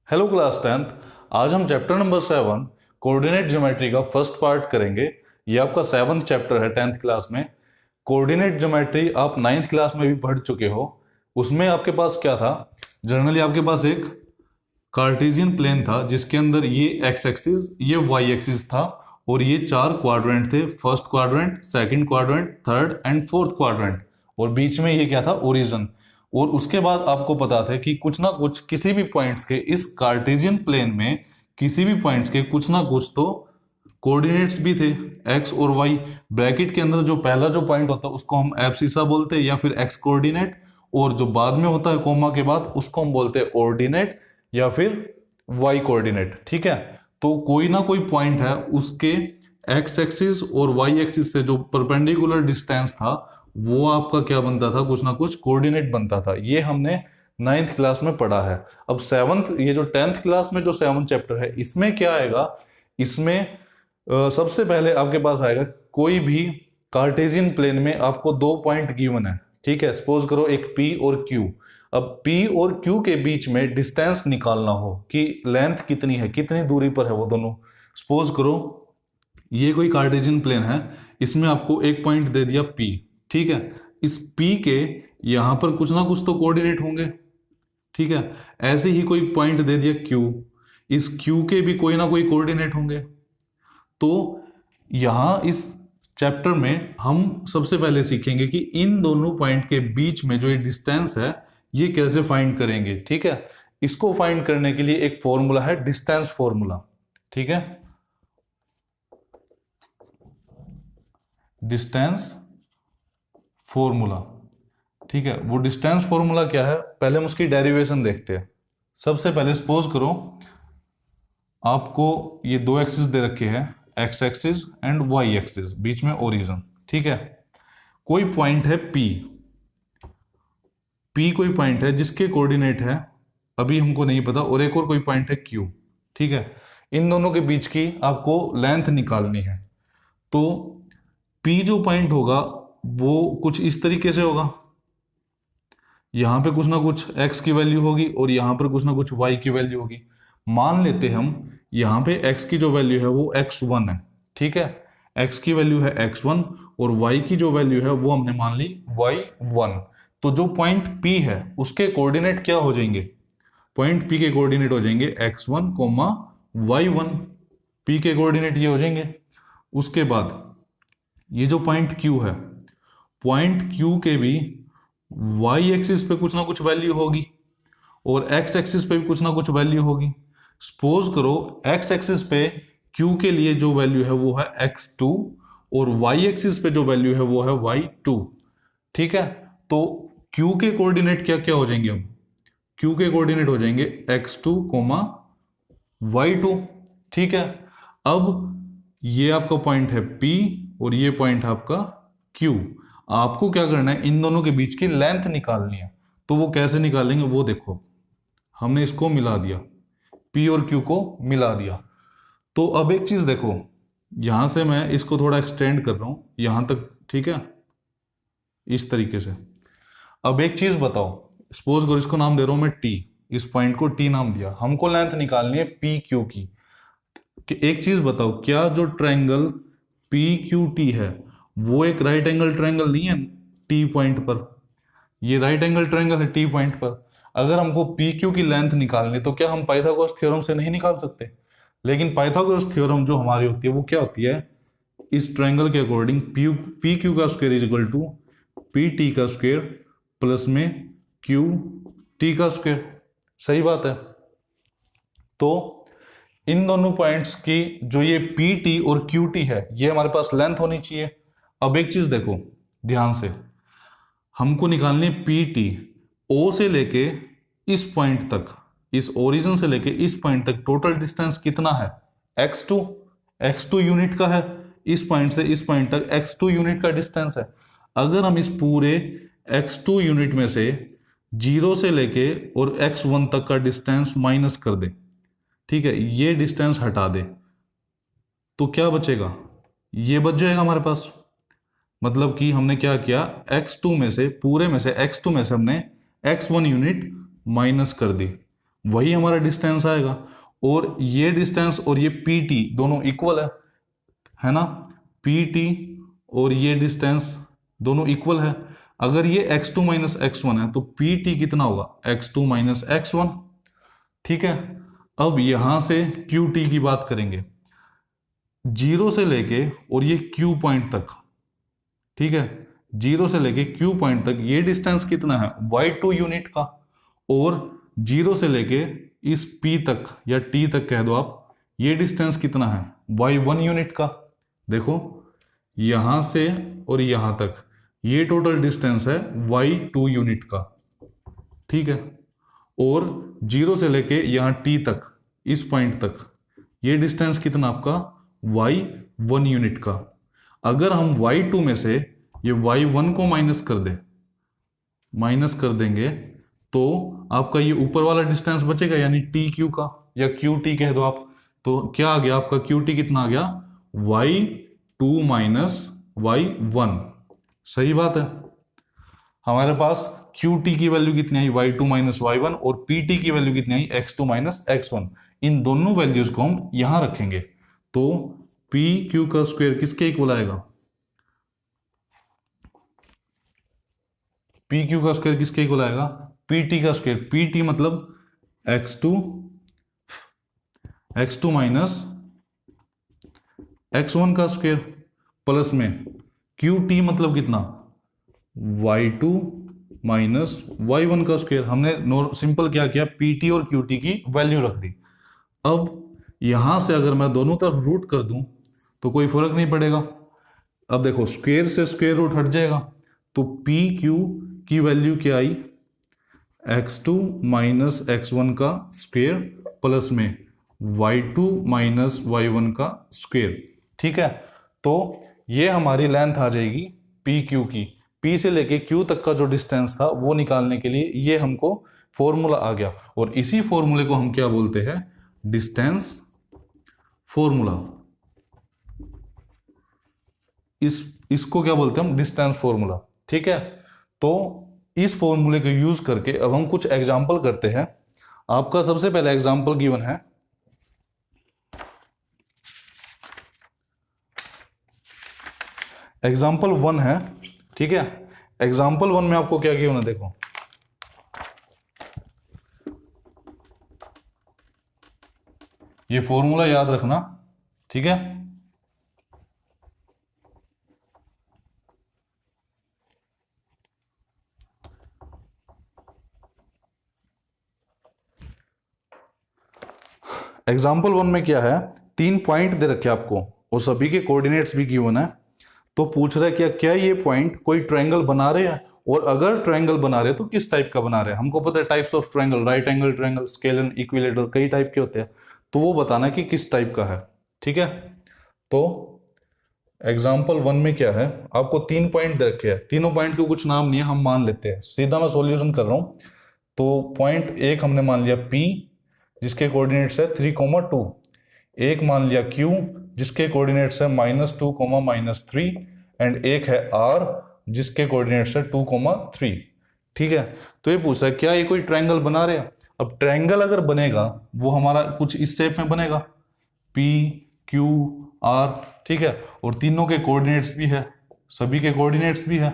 Hello class 10th। आज हम chapter number 7 coordinate geometry का फर्स्ट पार्ट करेंगे। ये आपका 7th चैप्टर है 10th क्लास में। कोऑर्डिनेट ज्योमेट्री आप 9th क्लास में भी पढ़ चुके हो। उसमें आपके पास क्या था, जनरली आपके पास एक कार्टेशियन प्लेन था जिसके अंदर ये एक्स एक्सिस, ये वाई एक्सिस था और ये चार क्वाड्रेंट थे, first quadrant, second quadrant, third and fourth quadrant, और बीच में ये क्या था, ओरिजिन। और उसके बाद आपको पता था कि कुछ ना कुछ किसी भी पॉइंट्स के इस कार्टेशियन प्लेन में किसी भी पॉइंट्स के कुछ ना कुछ तो कोऑर्डिनेट्स भी थे, एक्स और वाई। ब्रैकेट के अंदर जो पहला जो पॉइंट होता है उसको हम एब्सिसा बोलते हैं या फिर एक्स कोऑर्डिनेट, और जो बाद में होता है कोमा के बाद उसको हम बोलते हैं ऑर्डिनेट या फिर वाई कोऑर्डिनेट। ठीक है, तो कोई ना कोई पॉइंट है, उसके एक्स एक्सिस और वाई एक्सिस से जो परपेंडिकुलर डिस्टेंस था वो आपका क्या बनता था, कुछ ना कुछ कोऑर्डिनेट बनता था। ये हमने 9th क्लास में पढ़ा है। अब 7th, ये जो 10th क्लास में जो 7th चैप्टर है इसमें क्या आएगा, इसमें सबसे पहले आपके पास आएगा कोई भी कार्टेशियन प्लेन में आपको दो पॉइंट गिवन है। ठीक है, सपोज करो एक P और Q। अब P और Q के बीच में डिस्टेंस निकालना हो कि लेंथ कितनी है, कितनी दूरी पर है वो दोनों। सपोज करो ये कोई कार्टेशियन प्लेन है, इसमें आपको एक पॉइंट दे दिया P। ठीक है, इस P के यहां पर कुछ ना कुछ तो कोऑर्डिनेट होंगे। ठीक है, ऐसे ही कोई पॉइंट दे दिया Q, इस Q के भी कोई ना कोई कोऑर्डिनेट होंगे। तो यहां इस चैप्टर में हम सबसे पहले सीखेंगे कि इन दोनों पॉइंट के बीच में जो ये डिस्टेंस है ये कैसे फाइंड करेंगे। ठीक है, इसको फाइंड करने के लिए एक फॉर्मूला है, डिस्टेंस फॉर्मूला। ठीक है, डिस्टेंस फॉर्मूला। ठीक है, वो डिस्टेंस फॉर्मूला क्या है, पहले हम उसकी डेरिवेशन देखते हैं। सबसे पहले सपोज करो आपको ये दो एक्सिस दे रखे हैं, x axis and y axis, बीच में ओरिजिन। ठीक है, कोई पॉइंट है P कोई पॉइंट है जिसके कोऑर्डिनेट है अभी हमको नहीं पता, और एक और कोई पॉइंट है Q। ठीक है, इन दोनों के बीच की आपको लेंथ निकालनी है। तो P जो पॉइंट होगा वो कुछ इस तरीके से होगा, यहां पे कुछ ना कुछ x की वैल्यू होगी और यहां पर कुछ ना कुछ y की वैल्यू होगी। मान लेते हम यहां पे x की जो वैल्यू है वो x1 है। ठीक है, x की वैल्यू है x1 और y की जो वैल्यू है वो हमने मान ली y1। तो जो पॉइंट P है उसके कोऑर्डिनेट क्या हो जाएंगे, पॉइंट P के कोऑर्डिनेट हो जाएंगे x1, y1। P के कोऑर्डिनेट ये हो जाएंगे। उसके बाद ये जो पॉइंट Q है, पॉइंट Q के भी y एक्सिस पे कुछ ना कुछ वैल्यू होगी और x एक्सिस पे भी कुछ ना कुछ वैल्यू होगी। सपोज करो x एक्सिस पे Q के लिए जो वैल्यू है वो है x2 और y एक्सिस पे जो वैल्यू है वो है y2। ठीक है, तो Q के कोऑर्डिनेट क्या क्या हो जाएंगे, अब Q के कोऑर्डिनेट हो जाएंगे x2, y2। ठीक है, अब ये आपका पॉइंट है P और ये पॉइंट है आपका Q। आपको क्या करना है, इन दोनों के बीच की लेंथ निकालनी है। तो वो कैसे निकालेंगे वो देखो, हमने इसको मिला दिया, P और Q को मिला दिया। तो अब एक चीज देखो, यहां से मैं इसको थोड़ा एक्सटेंड कर रहा हूं यहां तक। ठीक है, इस तरीके से। अब एक चीज बताओ, सपोज करो इसको नाम दे रहा हूं मैं T, इस पॉइंट को T नाम दिया, हमको लेंथ निकालनी है PQ की। कि एक चीज बताओ, क्या जो ट्रायंगल PQT है वो एक राइट एंगल ट्रायंगल नहीं है T पॉइंट पर? ये राइट एंगल ट्रायंगल है T पॉइंट पर। अगर हमको PQ की लेंथ निकालनी तो क्या हम पाइथागोरस थ्योरम से नहीं निकाल सकते? लेकिन पाइथागोरस थ्योरम जो हमारी होती है वो क्या होती है, इस ट्रायंगल के अकॉर्डिंग PQ का square is equal to PT का स्क्वायर प्लस में QT का स्क्वायर। सही बात है। तो इन दोनों पॉइंट्स की जो ये PT और QT है ये हमारे पास लेंथ होनी चाहिए। अब एक चीज देखो ध्यान से, हमको निकालनी PT, O से लेके इस पॉइंट तक, इस ओरिजिन से लेके इस पॉइंट तक टोटल डिस्टेंस कितना है, x2 यूनिट का है। इस पॉइंट से इस पॉइंट तक x2 यूनिट का डिस्टेंस है। अगर हम इस पूरे x2 यूनिट में से 0 से लेके और x1 तक का डिस्टेंस माइनस कर दे, ठीक है, ये डिस्टेंस हटा दे, तो क्या बचेगा, ये बच जाएगा हमारे पास। मतलब कि हमने क्या किया, x2 में से, पूरे में से x2 में से हमने x1 यूनिट माइनस कर दी। वही हमारा डिस्टेंस आएगा। और ये डिस्टेंस और ये पी टी दोनों इक्वल है ना, पी टी और ये डिस्टेंस दोनों इक्वल है। अगर ये x2 माइनस एक्स वन है तो पी टी कितना होगा, x2 माइनस एक्स वन। ठीक है, अब यहां से क्यू टी की बात करेंगे, जीरो से लेके और ये क्यू पॉइंट तक, ठीक है, जीरो से लेके क्यू पॉइंट तक ये डिस्टेंस कितना है, y2 यूनिट का। और जीरो से लेके इस p तक या t तक कह दो आप, ये डिस्टेंस कितना है, y1 यूनिट का। देखो यहां से और यहां तक ये टोटल डिस्टेंस है y2 यूनिट का। ठीक है, और जीरो से लेके यहां t तक इस पॉइंट तक ये डिस्टेंस कितना आपका, y1 यूनिट का। अगर हम y2 में से ये y1 को माइनस कर देंगे तो आपका ये ऊपर वाला डिस्टेंस बचेगा, यानी टी क्यू का या क्यू टी कह दो आप। तो क्या आ गया आपका, क्यू टी कितना आ गया, y2 माइनस y1। सही बात है, हमारे पास क्यू टी की वैल्यू कितनी आई, y2 माइनस y1, और पी टी की वैल्यू कितनी आई, x2 माइनस x1। इन दोनों वैल्यूज को हम यहां रखेंगे तो पी क्यू का स्क्वायर किसके इक्वल आएगा, पी क्यू का स्क्वायर किसके इक्वल आएगा, पी टी का स्क्वायर। पी टी मतलब x2 माइनस x1 का स्क्वायर प्लस में क्यू टी मतलब कितना, y2 माइनस y1 का स्क्वायर। हमने सिंपल क्या किया, पी टी और क्यू टी की वैल्यू रख दी। अब यहां से अगर मैं दोनों तरफ रूट कर दूं तो कोई फर्क नहीं पड़ेगा। अब देखो स्क्वायर से स्क्वायर रूट हट जाएगा, तो पी क्यू की वैल्यू क्या आई, x2 माइनस x1 का स्क्वायर प्लस में y2 माइनस y1 का स्क्वायर। ठीक है, तो ये हमारी लेंथ आ जाएगी पी क्यू की। P से लेके Q तक का जो डिस्टेंस था वो निकालने के लिए ये हमको फॉर्मूला आ गया, और इसी फॉर्मूले को हम क्या बोलते हैं, डिस्टेंस फॉर्मूला। इसको क्या बोलते हैं हम, डिस्टेंस फॉर्मूला। ठीक है, तो इस फॉर्मूले को यूज करके अब हम कुछ एग्जांपल करते हैं। आपका सबसे पहला एग्जांपल गिवन है, एग्जांपल 1 है। ठीक है, एग्जांपल 1 में आपको क्या गिवन है, देखो ये फॉर्मूला याद रखना। ठीक है, एग्जाम्पल 1 में क्या है, 3 पॉइंट दे रखे आपको और सभी के कोऑर्डिनेट्स भी गिवन है। तो पूछ रहा है क्या क्या ये पॉइंट कोई ट्रायंगल बना रहे हैं, और अगर ट्रायंगल बना रहे हैं तो किस टाइप का बना रहे हैं। हमको पता है types of triangle, right angle triangle, scalene, equilateral, कई टाइप के होते हैं, तो वो बताना कि किस टाइप का है। ठीक है, तो एग्जाम्पल 1 में क्या है, आपको 3 पॉइंट दे रखे हैं, तीनों पॉइंट के कुछ नाम नहीं है, हम मान लेते हैं, सीधा मैं सोल्यूशन कर रहा हूं। तो पॉइंट एक हमने मान लिया P जिसके कोऑर्डिनेट्स है 3,2, एक मान लिया Q जिसके कोऑर्डिनेट्स है -2, -3, एंड एक है R जिसके कोऑर्डिनेट्स है 2,3। ठीक है, तो ये पूछा है क्या ये कोई ट्रायंगल बना रहे हैं। अब ट्रायंगल अगर बनेगा वो हमारा कुछ इस शेप में बनेगा, P Q R। ठीक है, और तीनों के कोऑर्डिनेट्स भी है, सभी के कोऑर्डिनेट्स भी है।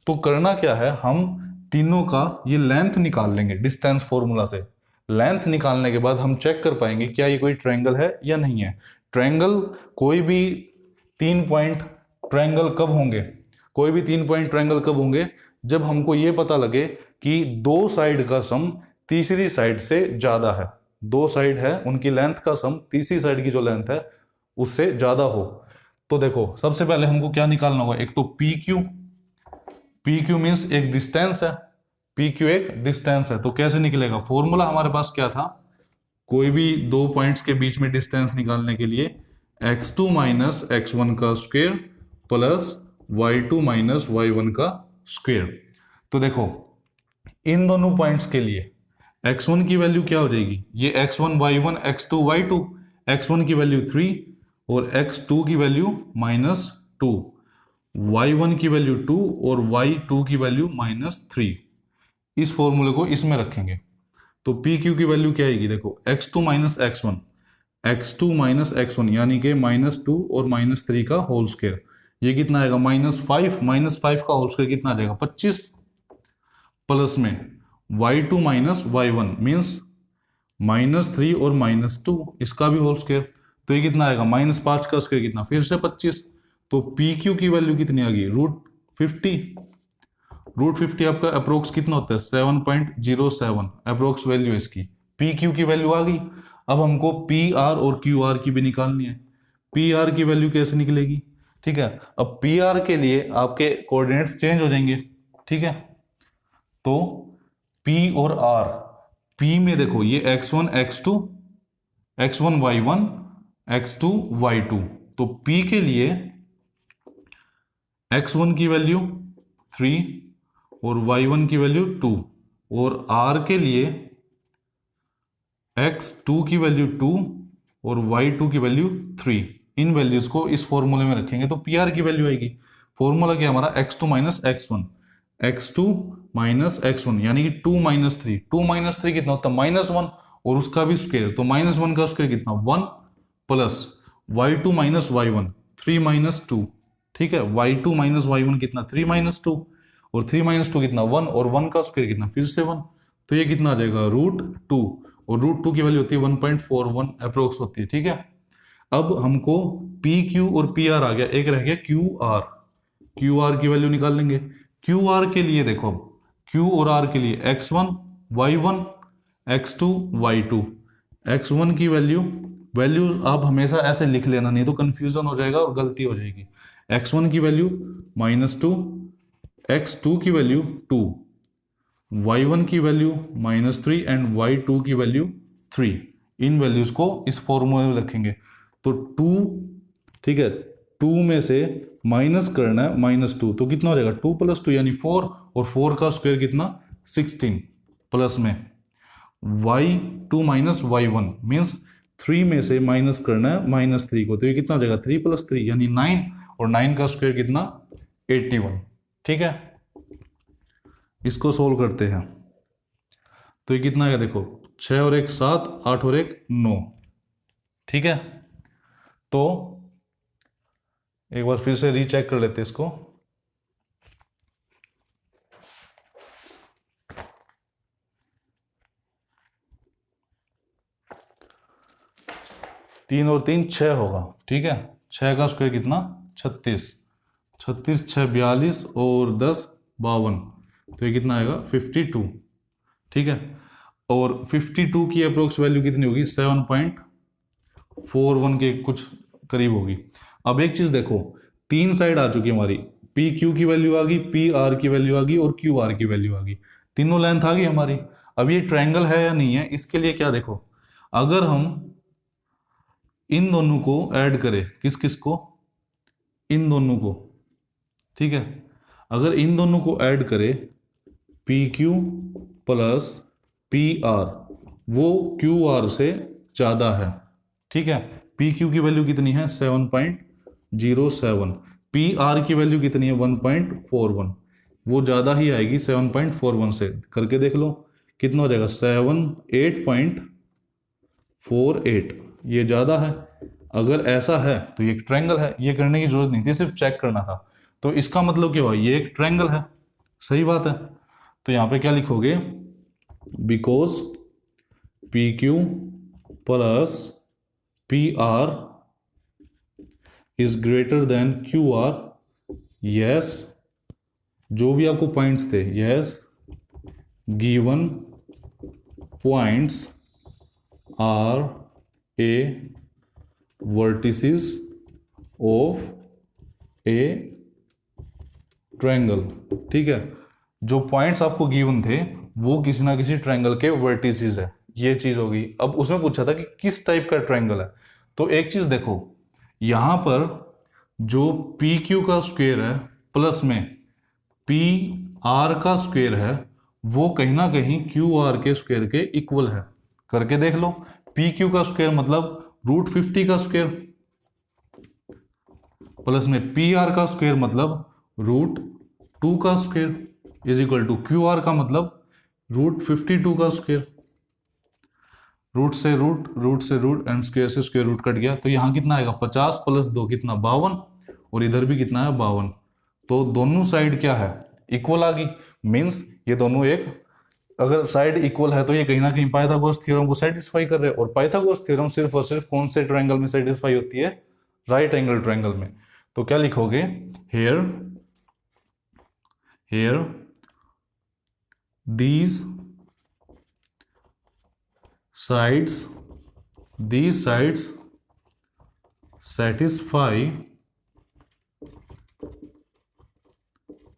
तो करना क्या है, हम तीनों का ये लेंथ निकाल लेंगे डिस्टेंस फॉर्मूला से। लेंथ निकालने के बाद हम चेक कर पाएंगे क्या ये कोई ट्रायंगल है या नहीं है। ट्रायंगल कोई भी 3 पॉइंट ट्रायंगल कब होंगे, कोई भी 3 पॉइंट ट्रायंगल कब होंगे, जब हमको ये पता लगे कि 2 साइड का सम तीसरी साइड से ज्यादा है। 2 साइड है, उनकी लेंथ का सम तीसरी साइड की जो लेंथ है उससे ज्यादा हो। तो देखो सबसे पहले हमको क्या निकालना होगा, एक तो पी क्यू मीन्स एक डिस्टेंस है, पी क्यू एक डिस्टेंस है। तो कैसे निकलेगा, फॉर्मूला हमारे पास क्या था, कोई भी 2 पॉइंट्स के बीच में डिस्टेंस निकालने के लिए x2 माइनस x1 का square plus y2 minus y1 का स्क्वायर। तो देखो इन दोनों पॉइंट्स के लिए x1 की वैल्यू क्या हो जाएगी, ये x1 y1 x2 y2, x1 की वैल्यू 3 और x2 की वैल्यू -2, y1 की वैल्यू 2 और y2 की वैल्यू -3। इस फॉर्मूले को इसमें रखेंगे। तो पी क्यू की वैल्यू क्या आएगी, देखो x2 minus x one, x2 minus x one यानी कि -2 और -3 का होल स्क्वायर, ये कितना आएगा -5 का होल स्क्वायर कितना आ जाएगा 25, प्लस में y2 माइनस y1 मीन्स -3 और -2 इसका भी होल स्क्वायर, तो ये कितना आएगा -5 का स्क्वायर कितना फिर से 25, तो पी क्यू की वैल्यू कितनी आ गई √50। √50 आपका अप्रोक्स कितना होता है 7.07 अप्रोक्स वैल्यू इसकी, पी क्यू की वैल्यू आ गई। अब हमको पी आर और क्यू आर की भी निकालनी है। पी आर की वैल्यू कैसे निकलेगी, ठीक है, अब पी आर के लिए आपके कोऑर्डिनेट्स चेंज हो जाएंगे, ठीक है, तो P और R, P में देखो ये x1 x2 x1 y1 x2 y2, तो P के लिए x1 की वैल्यू 3 और y1 की वैल्यू 2 और R के लिए x2 की वैल्यू 2 और y2 की वैल्यू 3, इन वैल्यूज को इस फॉर्मूले में रखेंगे तो PR की वैल्यू आएगी। फॉर्मूला क्या हमारा x2 माइनस एक्स1, x2 माइनस एक्स1 यानी कि 2 माइनस 3, 2 माइनस 3 कितना होता है -1 और उसका भी स्क्वायर, तो -1 का स्क्वायर कितना 1 plus y2 minus y1 3 minus 2, ठीक है, y2 माइनस y1 कितना 3 माइनस 2 और 3 माइनस 2 कितना 1 और 1 का स्क्वायर कितना फिर से 1, तो ये कितना आ जाएगा √2 और √2 की वैल्यू होती है 1.41 अप्रोक्स होती है, ठीक है। अब हमको पी क्यू और पी आर आ गया, एक रह गया क्यू आर की वैल्यू निकाल लेंगे। क्यू आर के लिए देखो क्यू और आर के लिए x1 y1 x2 y2, x1 की वैल्यू आप हमेशा ऐसे लिख लेना, नहीं तो कंफ्यूजन हो जाएगा और गलती हो जाएगी। x1 की वैल्यू -2, x2 की वैल्यू 2, y1 की वैल्यू -3 एंड y2 की वैल्यू 3, इन वैल्यूज को इस फॉर्मूले में रखेंगे। तो 2, ठीक है, 2 में से माइनस करना है -2, तो कितना हो जाएगा 2 + 2 यानी 4 और 4 का स्क्वायर कितना 16, प्लस में y2 माइनस y1 मीन्स 3 में से माइनस करना है -3 को, तो ये कितना हो जाएगा 3 + 3 यानी 9 और 9 का स्क्वायर कितना 81, ठीक है। इसको सोल्व करते हैं तो ये कितना है देखो 6 और 1 7, 8 और 1 9, ठीक है। तो एक बार फिर से रीचेक कर लेते हैं इसको, तीन और 3 6 होगा, ठीक है, 6 का स्क्वायर कितना 36, 36 6 42 और 10 52, तो ये कितना आएगा 52, ठीक है। और 52 की अप्रोक्स वैल्यू कितनी होगी 7.41 के कुछ करीब होगी। अब एक चीज देखो, 3 साइड आ चुकी हमारी, पी क्यू की वैल्यू आ गई, पी आर की वैल्यू आ गई और क्यू आर की वैल्यू आ गई, तीनों लेंथ आ गई हमारी। अब ये ट्रायंगल है या नहीं है, इसके लिए क्या देखो, अगर हम इन दोनों को ऐड करें, किस किस को, इन दोनों को, ठीक है, अगर इन दोनों को ऐड करें P Q plus P are, वो क्यू आर से ज़्यादा है, ठीक है। पी क्यू की वैल्यू कितनी है 7.07, पी आर की वैल्यू कितनी है 1.41, वो ज़्यादा ही आएगी 7.41 से, करके देख लो कितना हो जाएगा 8.48, ये ज़्यादा है। अगर ऐसा है तो ये एक ट्रायंगल है, ये करने की जरूरत नहीं थी, सिर्फ चेक करना था। तो इसका मतलब क्या हुआ, ये एक ट्रायंगल है, सही बात है। तो यहाँ पे क्या लिखोगे, because P Q plus P R is greater than Q R, yes, जो भी आपको पॉइंट्स थे, yes given points are a vertices of a triangle, ठीक है। जो पॉइंट्स आपको गिवन थे वो किसी ना किसी ट्रायंगल के वर्टिसेस है, ये चीज होगी। अब उसमें पूछा था कि किस टाइप का ट्रायंगल है, तो एक चीज देखो, यहां पर जो पी क्यू का स्क्वायर है प्लस में पी आर का स्क्वायर है, वो कहीं ना कहीं क्यू आर के स्क्वायर के इक्वल है, करके देख लो। पी क्यू का स्क्वायर मतलब √50 का स्क्वायर प्लस में पी आर का स्क्वायर मतलब √2 का square is equal to Q R का मतलब √52 का स्क्वायर, रूट से रूट एंड स्क्वायर से स्क्वायर रूट कट गया, तो यहाँ कितना आएगा 50 + 2 कितना 52, और इधर भी कितना है 52। तो दोनों साइड क्या है इक्वल आ गई, मीन्स ये दोनों एक, अगर साइड इक्वल है तो ये कहीं ना कहीं पाइथागोरस थ्योरम को सेटिस्फाई कर रहे हैं, और पाइथागोरस थ्योरम सिर्फ और सिर्फ कौन से ट्रायंगल में सेटिस्फाई होती है, राइट एंगल ट्रायंगल में। तो क्या लिखोगे, hair these sides satisfy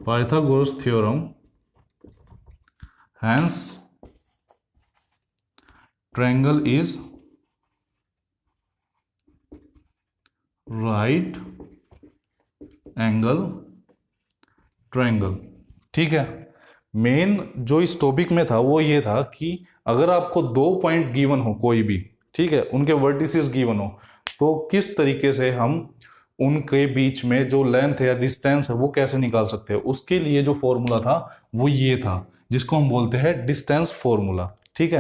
Pythagoras theorem, hence triangle is right angle triangle। ठीक है, मेन जो इस टॉपिक में था वो ये था कि अगर आपको 2 पॉइंट गिवन हो कोई भी, ठीक है, उनके वर्टिसेस गिवन हो, तो किस तरीके से हम उनके बीच में जो लेंथ है या डिस्टेंस है वो कैसे निकाल सकते हैं। उसके लिए जो फॉर्मूला था वो ये था, जिसको हम बोलते हैं डिस्टेंस फॉर्मूला। ठीक है।